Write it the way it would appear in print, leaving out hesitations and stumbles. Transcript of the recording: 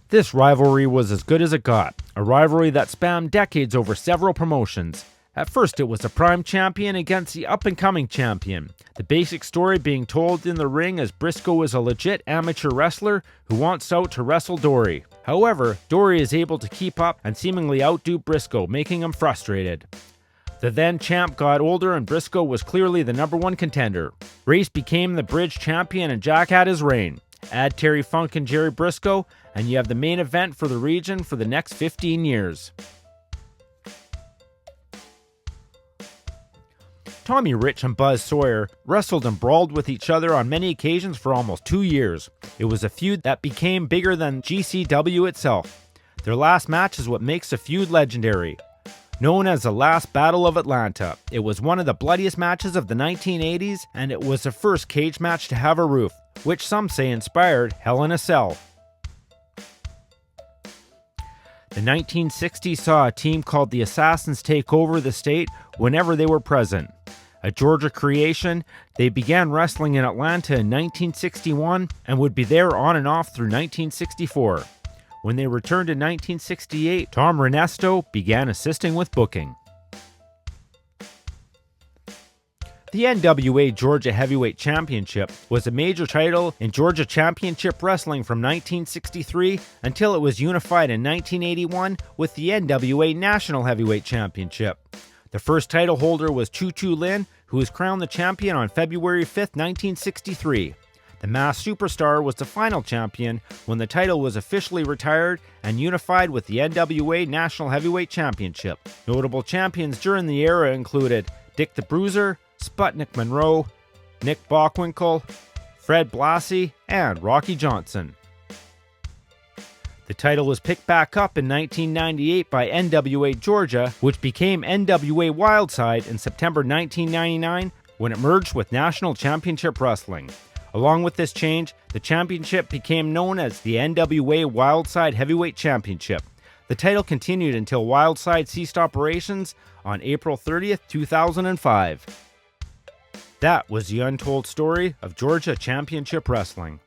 This rivalry was as good as it got, a rivalry that spanned decades over several promotions. At first, it was the Prime Champion against the up-and-coming champion. The basic story being told in the ring as Briscoe is a legit amateur wrestler who wants out to wrestle Dory. However, Dory is able to keep up and seemingly outdo Briscoe, making him frustrated. The then champ got older and Briscoe was clearly the number one contender. Race became the bridge champion and Jack had his reign. Add Terry Funk and Jerry Briscoe, and you have the main event for the region for the next 15 years. Tommy Rich and Buzz Sawyer wrestled and brawled with each other on many occasions for almost 2 years. It was a feud that became bigger than GCW itself. Their last match is what makes the feud legendary. Known as the Last Battle of Atlanta, it was one of the bloodiest matches of the 1980s, and it was the first cage match to have a roof, which some say inspired Hell in a Cell. The 1960s saw a team called the Assassins take over the state whenever they were present. A Georgia creation, they began wrestling in Atlanta in 1961 and would be there on and off through 1964. When they returned in 1968, Tom Renesto began assisting with booking. The NWA Georgia Heavyweight Championship was a major title in Georgia Championship Wrestling from 1963 until it was unified in 1981 with the NWA National Heavyweight Championship. The first title holder was Choo Choo Lin, who was crowned the champion on February 5, 1963. The Masked Superstar was the final champion when the title was officially retired and unified with the NWA National Heavyweight Championship. Notable champions during the era included Dick the Bruiser, Sputnik Monroe, Nick Bockwinkel, Fred Blassie, and Rocky Johnson. The title was picked back up in 1998 by NWA Georgia, which became NWA Wildside in September 1999 when it merged with National Championship Wrestling. Along with this change, the championship became known as the NWA Wildside Heavyweight Championship. The title continued until Wildside ceased operations on April 30th, 2005. That was the untold story of Georgia Championship Wrestling.